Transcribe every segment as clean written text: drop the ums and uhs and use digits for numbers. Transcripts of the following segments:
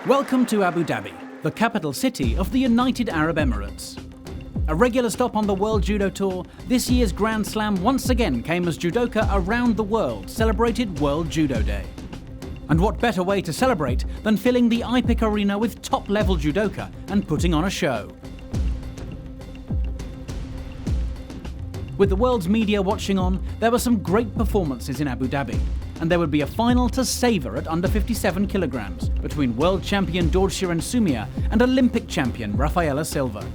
Welcome to Abu Dhabi, the capital city of the United Arab Emirates. A regular stop on the World Judo Tour, this year's Grand Slam once again came as judoka around the world celebrated World Judo Day. And what better way to celebrate than filling the IPIC arena with top-level judoka and putting on a show. With the world's media watching on, there were some great performances in Abu Dhabi, and there would be a final to savour at under 57 kilograms between world champion Dorjsuren Sumiya and Olympic champion Rafeala Silva.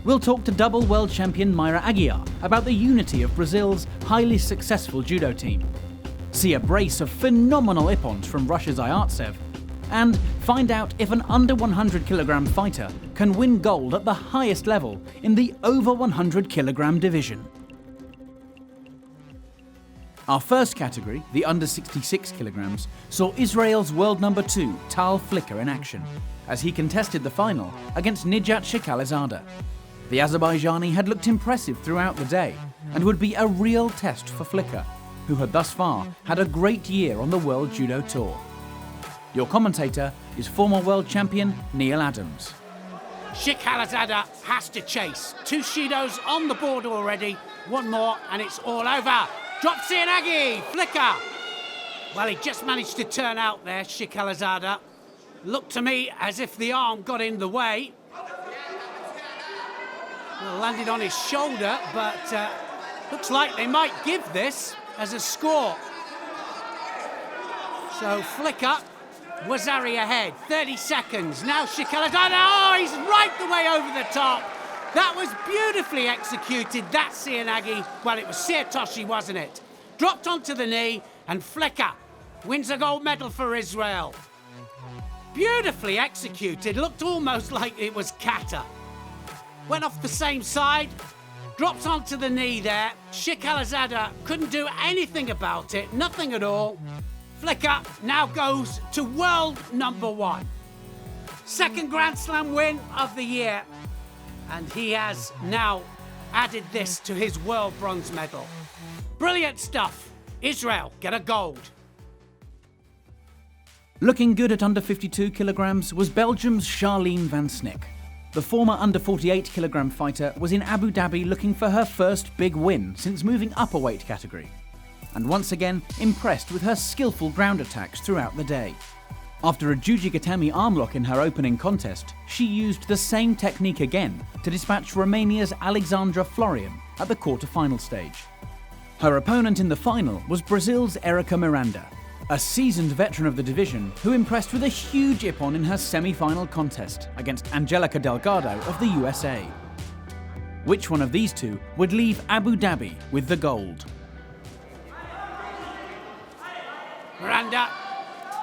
We'll talk to double world champion Mayra Aguiar about the unity of Brazil's highly successful judo team, see a brace of phenomenal ippons from Russia's Iartcev, and find out if an under 100 kilogram fighter can win gold at the highest level in the over 100 kilogram division. Our first category, the under 66 kilograms, saw Israel's world number 2, Tal Flicker, in action, as he contested the final against Nijat Shekalezada. The Azerbaijani had looked impressive throughout the day and would be a real test for Flicker, who had thus far had a great year on the World Judo Tour. Your commentator is former world champion Neil Adams. Shekalezada has to chase. 2 Shidos on the board already. One more and it's all over. Drops in Aggie, Flicker. Well, he just managed to turn out there, Shekalezada. Looked to me as if the arm got in the way. Well, landed on his shoulder, but looks like they might give this as a score. So Flicker, Wazari ahead, 30 seconds. Now Shekalezada, oh, he's right the way over the top. That was beautifully executed, that Sianagi. Well, it was Sirtoshi, wasn't it? Dropped onto the knee, and Flicker wins a gold medal for Israel. Beautifully executed, looked almost like it was Kata. Went off the same side, dropped onto the knee there. Shekalezada couldn't do anything about it, nothing at all. Flicker now goes to world number 1. Second Grand Slam win of the year. And he has now added this to his world bronze medal. Brilliant stuff. Israel get a gold. Looking good at under 52 kilograms was Belgium's Charlene van Snick. The former under 48 kilogram fighter was in Abu Dhabi looking for her first big win since moving up a weight category, and once again impressed with her skillful ground attacks throughout the day. After a Jujigatami arm lock in her opening contest, she used the same technique again to dispatch Romania's Alexandra Florian at the quarter-final stage. Her opponent in the final was Brazil's Erica Miranda, a seasoned veteran of the division who impressed with a huge ippon in her semi-final contest against Angelica Delgado of the USA. Which one of these two would leave Abu Dhabi with the gold? Miranda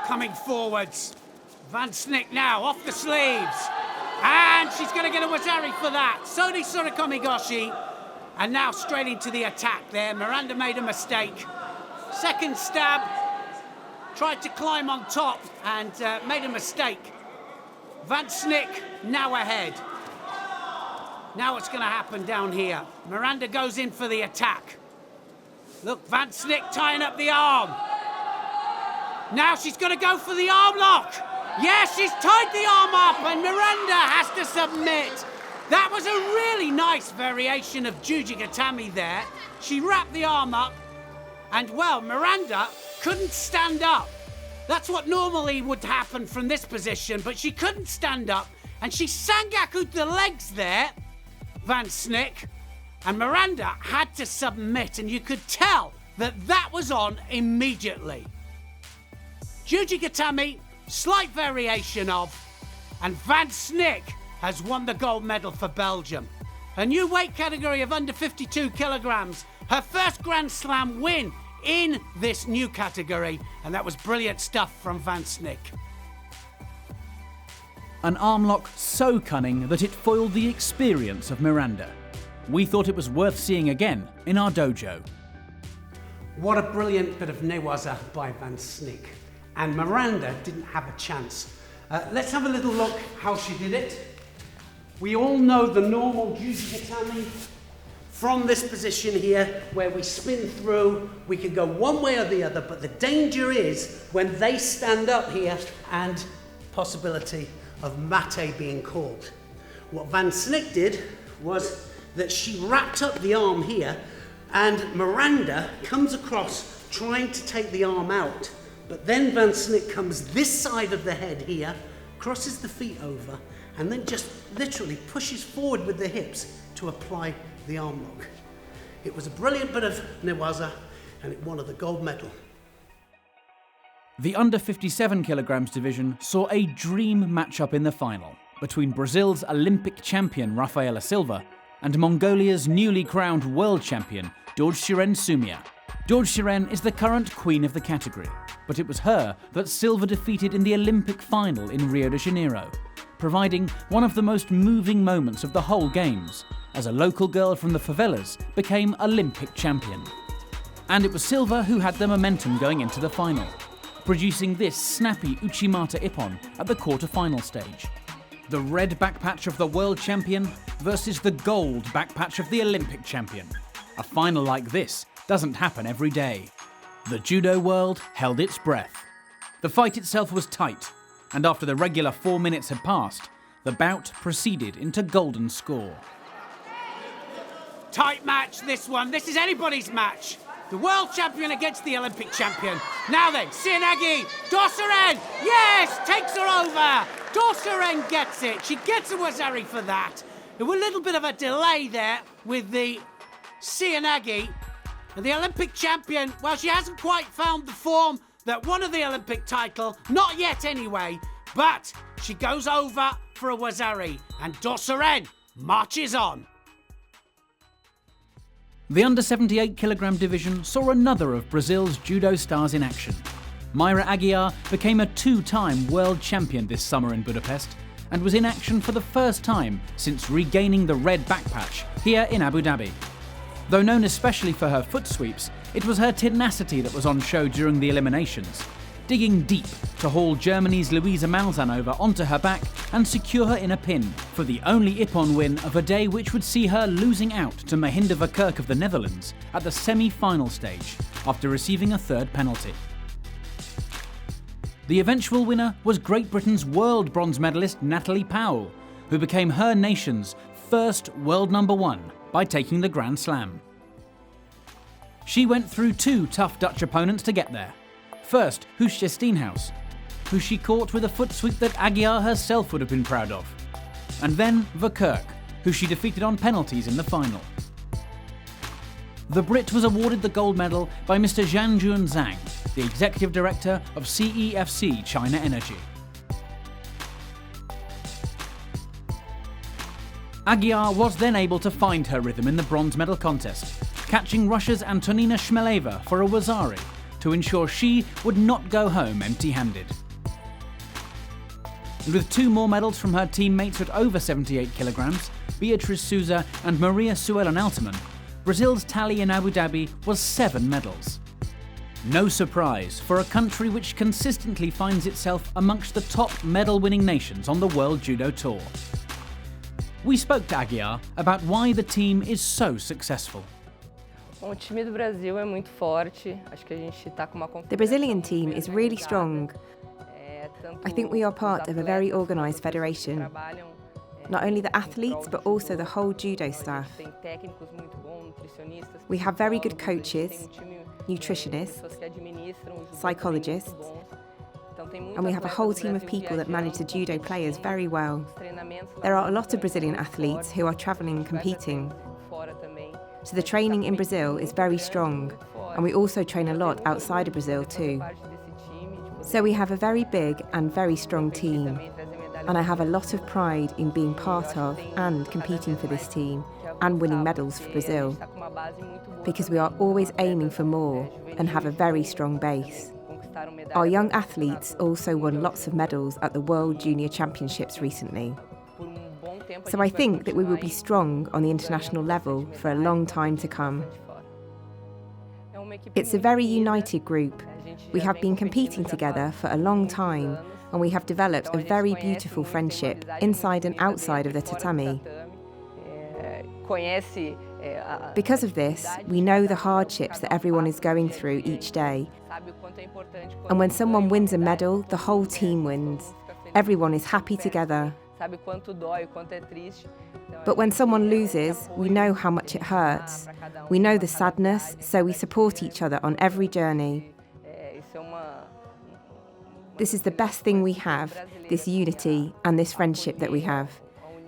coming forwards. Van Snick now off the sleeves. And she's going to get a Wazari for that. Sodi Surikomigoshi. And now straight into the attack there. Miranda made a mistake. Second stab. Tried to climb on top and made a mistake. Van Snick now ahead. Now what's going to happen down here? Miranda goes in for the attack. Look, Van Snick tying up the arm. Now she's going to go for the arm lock. Yes, she's tied the arm up and Miranda has to submit. That was a really nice variation of Jujigatami there. She wrapped the arm up and, well, Miranda couldn't stand up. That's what normally would happen from this position, but she couldn't stand up and she sangaku'd the legs there, Van Snick, and Miranda had to submit, and you could tell that that was on immediately. Jujigatami, slight variation of, and Van Snick has won the gold medal for Belgium. A new weight category of under 52 kilograms, her first Grand Slam win in this new category, and that was brilliant stuff from Van Snick. An arm lock so cunning that it foiled the experience of Miranda. We thought it was worth seeing again in our dojo. What a brilliant bit of newaza by Van Snick. And Miranda didn't have a chance. Let's have a little look how she did it. We all know the normal Jujigatami from this position here, where we spin through, we can go one way or the other, but the danger is when they stand up here and possibility of mate being called. What Van Snick did was that she wrapped up the arm here, and Miranda comes across trying to take the arm out, but then Van Snick comes this side of the head here, crosses the feet over, and then just literally pushes forward with the hips to apply the arm lock. It was a brilliant bit of newaza, and it won her the gold medal. The under 57 kilograms division saw a dream matchup in the final between Brazil's Olympic champion Rafeala Silva and Mongolia's newly crowned world champion Dorjsuren Sumiya. Dorjsuren is the current queen of the category, but it was her that Silva defeated in the Olympic final in Rio de Janeiro, providing one of the most moving moments of the whole Games, as a local girl from the favelas became Olympic champion. And it was Silva who had the momentum going into the final, producing this snappy Uchimata ippon at the quarter-final stage. The red backpatch of the world champion versus the gold backpatch of the Olympic champion. A final like this doesn't happen every day. The judo world held its breath. The fight itself was tight, and after the regular 4 minutes had passed, the bout proceeded into golden score. Tight match, this one. This is anybody's match. The world champion against the Olympic champion. Now then, Sinagi, Dorjsuren, yes, takes her over. Dorjsuren gets it. She gets a wazari for that. There was a little bit of a delay there with the Sinagi. And the Olympic champion, well, she hasn't quite found the form that won her the Olympic title. Not yet anyway. But she goes over for a wazari. And Dorjsuren marches on. The under 78 kilogram division saw another of Brazil's judo stars in action. Mayra Aguiar became a two-time world champion this summer in Budapest and was in action for the first time since regaining the red backpatch here in Abu Dhabi. Though known especially for her foot sweeps, it was her tenacity that was on show during the eliminations, digging deep to haul Germany's Luisa Malzahn onto her back and secure her in a pin for the only ippon win of a day which would see her losing out to Mehinda Verkerk of the Netherlands at the semi-final stage after receiving a third penalty. The eventual winner was Great Britain's world bronze medalist Natalie Powell, who became her nation's first world number one by taking the Grand Slam. She went through two tough Dutch opponents to get there. First, Hoesje Steenhuis, who she caught with a foot sweep that Aguiar herself would have been proud of. And then Verkerk, who she defeated on penalties in the final. The Brit was awarded the gold medal by Mr. Zhangjun Zhang, the executive director of CEFC China Energy. Aguiar was then able to find her rhythm in the bronze medal contest, catching Russia's Antonina Shmeleva for a wazari to ensure she would not go home empty-handed. And with two more medals from her teammates at over 78 kilograms, Beatriz Souza and Maria Suelen-Altman, Brazil's tally in Abu Dhabi was 7 medals. No surprise for a country which consistently finds itself amongst the top medal-winning nations on the World Judo Tour. We spoke to Aguiar about why the team is so successful. The Brazilian team is really strong. I think we are part of a very organised federation. Not only the athletes, but also the whole judo staff. We have very good coaches, nutritionists, psychologists, and we have a whole team of people that manage the judo players very well. There are a lot of Brazilian athletes who are travelling and competing. So the training in Brazil is very strong, and we also train a lot outside of Brazil too. So we have a very big and very strong team, and I have a lot of pride in being part of and competing for this team and winning medals for Brazil, because we are always aiming for more and have a very strong base. Our young athletes also won lots of medals at the World Junior Championships recently. So I think that we will be strong on the international level for a long time to come. It's a very united group. We have been competing together for a long time, and we have developed a very beautiful friendship inside and outside of the tatami. Because of this, we know the hardships that everyone is going through each day. And when someone wins a medal, the whole team wins. Everyone is happy together. But when someone loses, we know how much it hurts. We know the sadness, so we support each other on every journey. This is the best thing we have, this unity and this friendship that we have.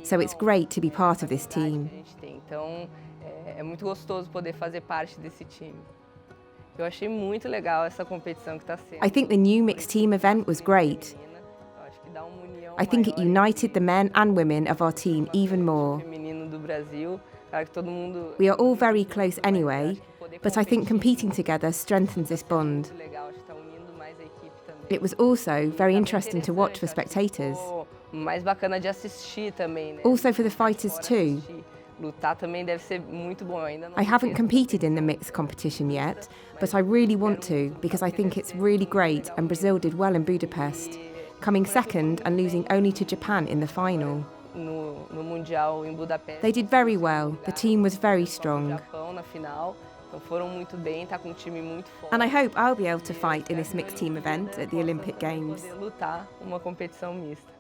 So it's great to be part of this team. É muito gostoso poder fazer parte desse time. Eu achei muito legal essa competição que está sendo. I think the new mixed team event was great. I think it united the men and women of our team even more. Feminino do Brasil, claro que todo mundo. We are all very close anyway, but I think competing together strengthens this bond. It was also very interesting to watch for spectators. Mais bacana de assistir também, né? Also for the fighters too. Lutar também deve ser muito bom. I haven't competed in the mixed competition yet, but I really want to because I think it's really great and Brazil did well in Budapest, coming second and losing only to Japan in the final. No Mundial em Budapeste. They did very well. The team was very strong. Japão na final. Então foram muito bem, tá com um time muito forte. And I hope I'll be able to fight in this mixed team event at the Olympic Games. Poder lutar uma competição mista.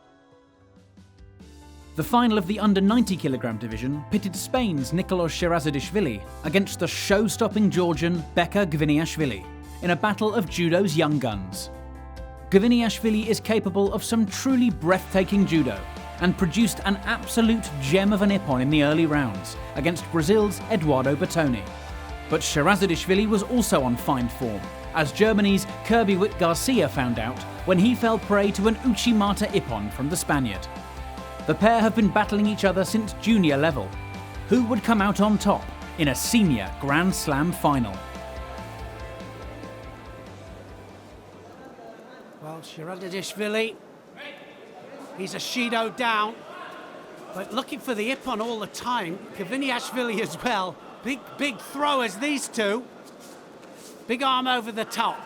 The final of the under 90 kg division pitted Spain's Nicolas Sherazadishvili against the show-stopping Georgian Beka Gviniashvili in a battle of judo's young guns. Gviniashvili is capable of some truly breathtaking judo and produced an absolute gem of an ippon in the early rounds against Brazil's Eduardo Bertoni. But Sherazadishvili was also on fine form, as Germany's Kirby Witt Garcia found out when he fell prey to an Uchimata ippon from the Spaniard. The pair have been battling each other since junior level. Who would come out on top in a senior Grand Slam final? Well, Sherazadishvili, he's a Shido down, but looking for the ippon all the time. Gviniashvili as well. Big throwers, these two. Big arm over the top.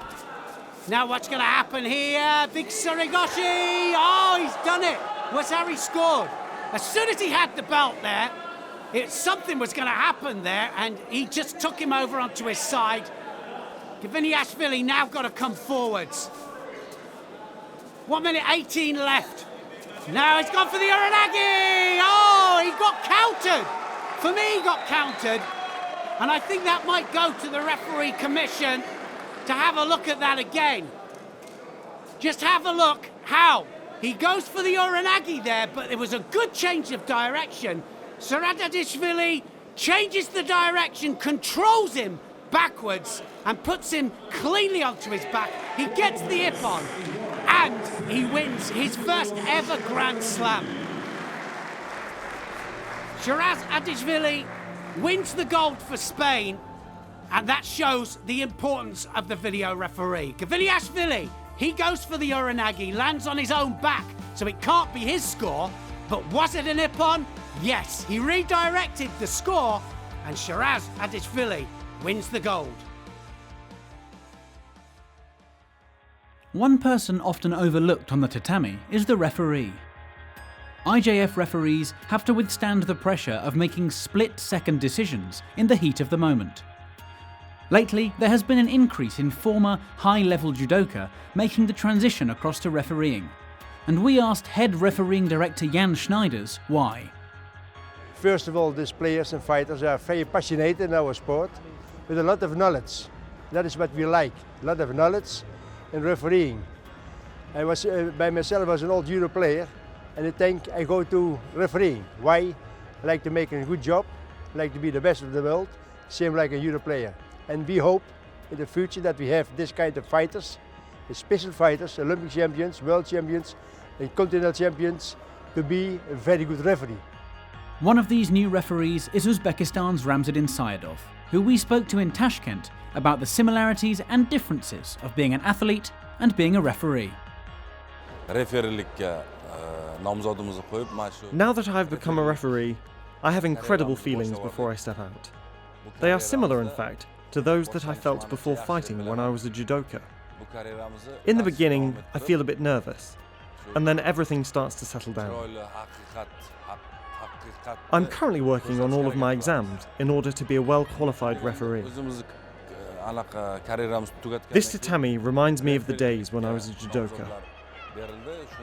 Now what's going to happen here? Big Surigoshi! Oh, he's done it! Wasari scored. As soon as he had the belt there, something was going to happen there, and he just took him over onto his side. Gviniashvili now got to come forwards. 1 minute 18 left. Now he's gone for the Uranagi! Oh, he got countered! For me, he got countered. And I think that might go to the referee commission to have a look at that again. Just have a look how. He goes for the Uranagi there, but it was a good change of direction. Sherazadishvili changes the direction, controls him backwards, and puts him cleanly onto his back. He gets the ippon, and he wins his first ever Grand Slam. Sherazadishvili wins the gold for Spain, and that shows the importance of the video referee. Gviniashvili, he goes for the Uranagi, lands on his own back, so it can't be his score. But was it an ippon? Yes, he redirected the score, and Sherazadishvili wins the gold. One person often overlooked on the tatami is the referee. IJF referees have to withstand the pressure of making split-second decisions in the heat of the moment. Lately, there has been an increase in former high-level judoka making the transition across to refereeing, and we asked head refereeing director Jan Schneiders why. First of all, these players and fighters are very passionate in our sport, with a lot of knowledge. That is what we like, a lot of knowledge in refereeing. I was, by myself, was an old judo player, and I think I go to refereeing. Why? I like to make a good job, I like to be the best of the world, same like a judo player. And we hope in the future that we have this kind of fighters, special fighters, Olympic champions, world champions, and Continental champions, to be a very good referee. One of these new referees is Uzbekistan's Ramzadin Sayedov, who we spoke to in Tashkent about the similarities and differences of being an athlete and being a referee. Now that I've become a referee, I have incredible feelings before I step out. They are similar, in fact, to those that I felt before fighting when I was a judoka. In the beginning, I feel a bit nervous, and then everything starts to settle down. I'm currently working on all of my exams in order to be a well-qualified referee. This tatami reminds me of the days when I was a judoka.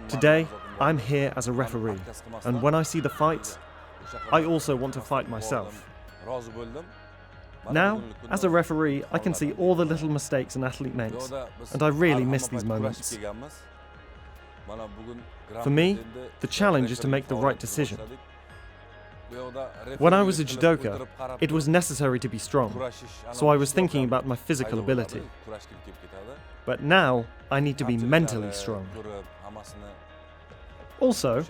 Today, I'm here as a referee, and when I see the fights, I also want to fight myself. Now, as a referee, I can see all the little mistakes an athlete makes, and I really miss these moments. For me, the challenge is to make the right decision. When I was a judoka, it was necessary to be strong, so I was thinking about my physical ability. But now, I need to be mentally strong. Also,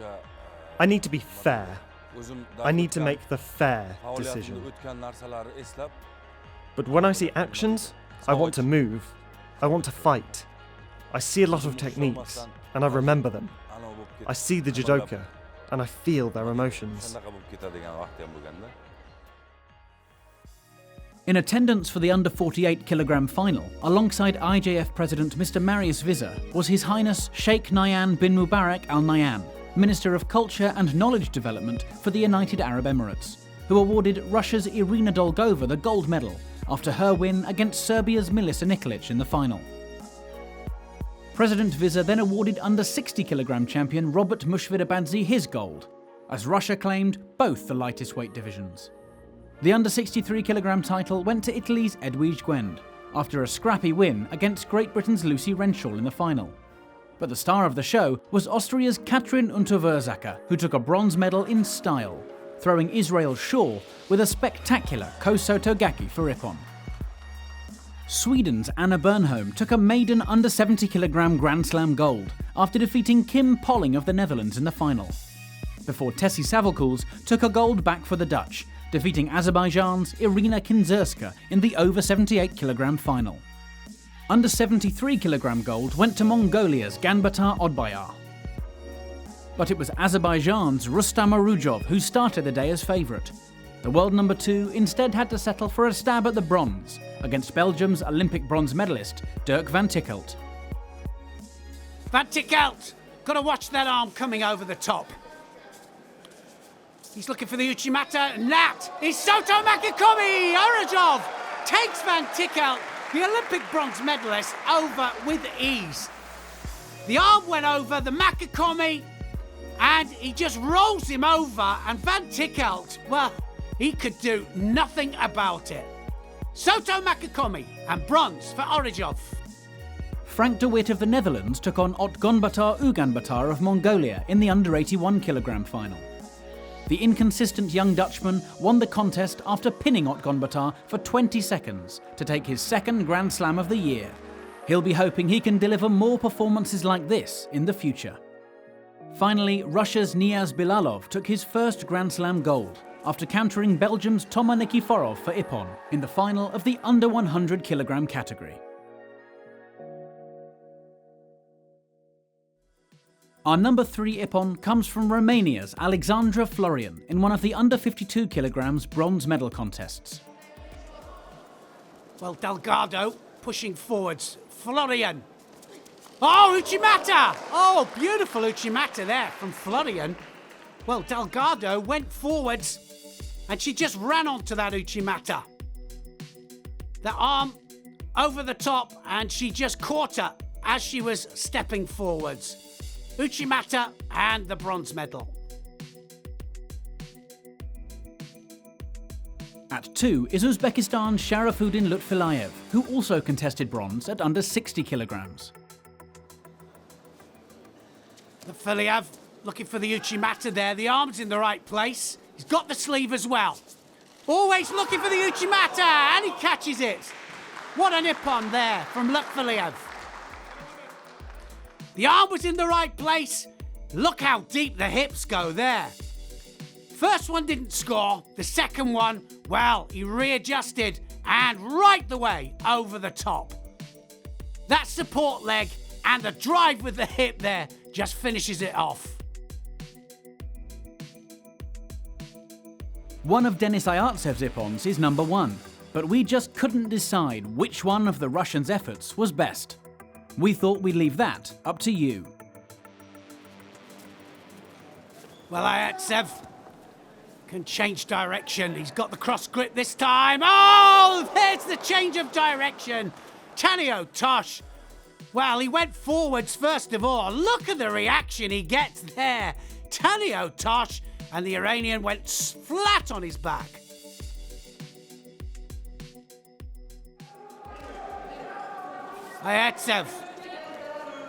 I need to be fair. I need to make the fair decision. But when I see actions, I want to move. I want to fight. I see a lot of techniques, and I remember them. I see the judoka, and I feel their emotions. In attendance for the under 48 kilogram final, alongside IJF President Mr. Marius Vizir, was His Highness Sheikh Nahyan bin Mubarak Al Nahyan, Minister of Culture and Knowledge Development for the United Arab Emirates, who awarded Russia's Irina Dolgova the gold medal after her win against Serbia's Milica Nikolic in the final. President Vizir then awarded under 60 kilogram champion Robert Mushvidabadze his gold, as Russia claimed both the lightest weight divisions. The under 63 kilogram title went to Italy's Edwige Gwend after a scrappy win against Great Britain's Lucy Renshaw in the final. But the star of the show was Austria's Katrin Unterwürzacker, who took a bronze medal in style, throwing Israel's Shaw with a spectacular Koso Togaki for ippon. Sweden's Anna Bernholm took a maiden under 70 kilogram Grand Slam gold after defeating Kim Polling of the Netherlands in the final, before Tessie Savelkoels took a gold back for the Dutch, defeating Azerbaijan's Irina Kinzerska in the over 78 kilogram final. Under 73 kilogram gold went to Mongolia's Ganbatar Odbayar. But it was Azerbaijan's Rustam Arujov who started the day as favourite. The world number 2 instead had to settle for a stab at the bronze against Belgium's Olympic bronze medalist Dirk van Tichelt. Van Tichelt! Gotta watch that arm coming over the top. He's looking for the Uchimata, and that is Soto Makikomi! Arujov takes Van Tichelt, the Olympic bronze medalist, over with ease. The arm went over the Makikomi, and he just rolls him over, and Van Tichelt, well, he could do nothing about it. Soto Makikomi and bronze for Arujov. Frank de Wit of the Netherlands took on Otgonbatar Uganbatar of Mongolia in the under 81 kilogram final. The inconsistent young Dutchman won the contest after pinning Otgonbatar for 20 seconds to take his second Grand Slam of the year. He'll be hoping he can deliver more performances like this in the future. Finally, Russia's Niaz Bilalov took his first Grand Slam gold after countering Belgium's Toma Nikiforov for ippon in the final of the under 100 kilogram category. Our number 3 ippon comes from Romania's Alexandra Florian in one of the under 52 kilograms bronze medal contests. Well, Delgado pushing forwards. Florian. Oh, Uchimata! Oh, beautiful Uchimata there from Florian. Well, Delgado went forwards and she just ran onto that Uchimata. The arm over the top and she just caught her as she was stepping forwards. Uchimata and the bronze medal. At 2 is Uzbekistan's Sharafuddin Lutfilayev, who also contested bronze at under 60 kilograms. Lutfilayev looking for the Uchimata there. The arm's in the right place. He's got the sleeve as well. Always looking for the Uchimata, and he catches it. What an ippon there from Lutfilayev. The arm was in the right place. Look how deep the hips go there. First one didn't score. The second one, well, he readjusted and right the way over the top. That support leg and the drive with the hip there just finishes it off. One of Denis Iartzev's ippons is number 1, but we just couldn't decide which one of the Russians' efforts was best. We thought we'd leave that up to you. Well, Iartcev Can change direction. He's got the cross grip this time. Oh, there's the change of direction. Tanio Tosh. Well, he went forwards first of all. Look at the reaction he gets there. Tanio Tosh, and the Iranian went flat on his back. Iartcev.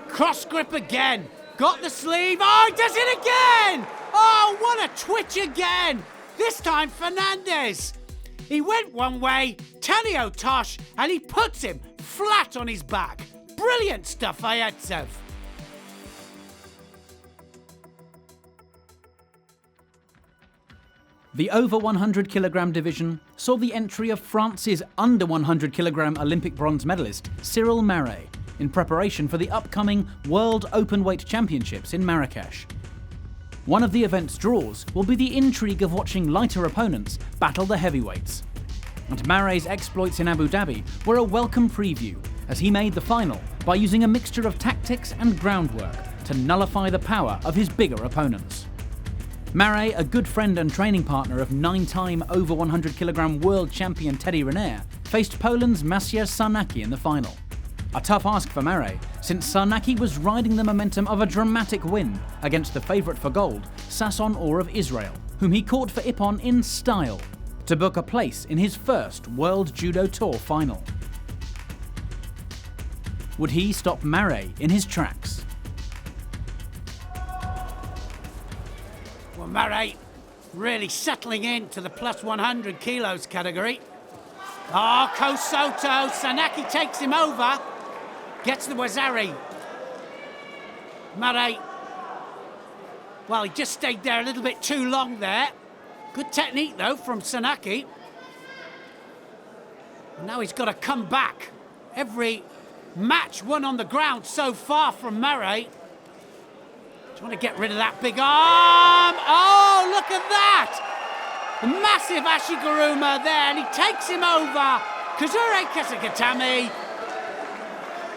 Cross grip again. Got the sleeve. Oh, he does it again! Oh, what a twitch again! This time, Fernandez. He went one way, Tanio Tosh, and he puts him flat on his back. Brilliant stuff, Iartcev. The over 100 kilogram division saw the entry of France's under 100 kilogram Olympic bronze medalist Cyril Marais in preparation for the upcoming World Openweight Championships in Marrakesh. One of the event's draws will be the intrigue of watching lighter opponents battle the heavyweights. And Marais' exploits in Abu Dhabi were a welcome preview as he made the final by using a mixture of tactics and groundwork to nullify the power of his bigger opponents. Marais, a good friend and training partner of 9-time over 100 kilogram world champion Teddy Riner, faced Poland's Maciej Sarnacki in the final. A tough ask for Marais, since Sarnacki was riding the momentum of a dramatic win against the favourite for gold, Sasson Or of Israel, whom he caught for ippon in style, to book a place in his first World Judo Tour final. Would he stop Marais in his tracks? Well, Marais really settling into the plus 100 kilos category. Oh, Kosoto. Sarnacki takes him over. Gets the Wazari. Marais. Well, he just stayed there a little bit too long there. Good technique, though, from Sarnacki. And now he's got to come back. Every match won on the ground so far from Marais. Trying to get rid of that big arm. Oh, look at that! A massive Ashiguruma there, and he takes him over. Kazure Kesagatami.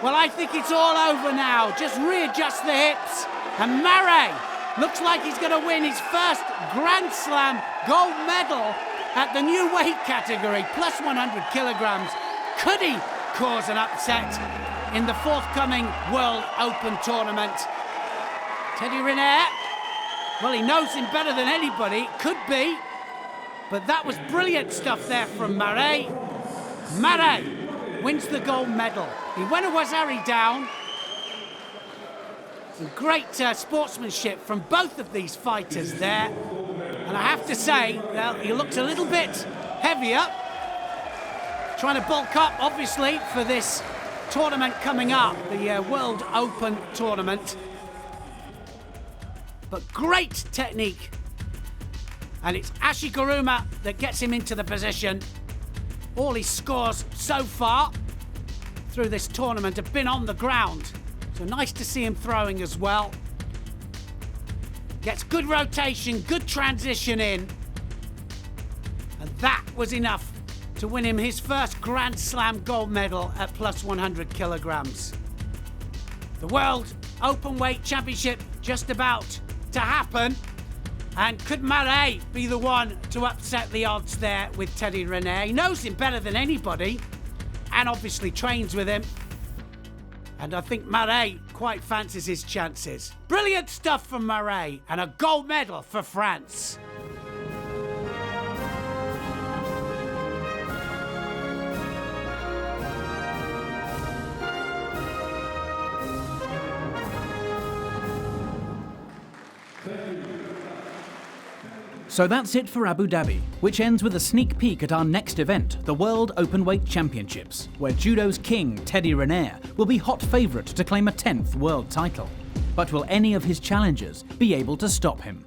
Well, I think it's all over now. Just readjust the hips. And Marais looks like he's going to win his first Grand Slam gold medal at the new weight category, plus 100 kilograms. Could he cause an upset in the forthcoming World Open tournament? Teddy Riner, well, he knows him better than anybody. Could be. But that was brilliant stuff there from Marais. Marais wins the gold medal. He went a Wazari down. And great sportsmanship from both of these fighters there. And I have to say, well, he looked a little bit heavier. Trying to bulk up, obviously, for this tournament coming up, the World Open tournament. But great technique. And it's Ashiguruma that gets him into the position. All his scores so far through this tournament have been on the ground. So nice to see him throwing as well. Gets good rotation, good transition in. And that was enough to win him his first Grand Slam gold medal at plus 100 kilograms. The World Openweight Championship just about to happen. And could Marais be the one to upset the odds there with Teddy Riner? He knows him better than anybody and obviously trains with him. And I think Marais quite fancies his chances. Brilliant stuff from Marais and a gold medal for France. So that's it for Abu Dhabi, which ends with a sneak peek at our next event, the World Openweight Championships, where judo's king, Teddy Riner, will be hot favourite to claim a 10th world title. But will any of his challengers be able to stop him?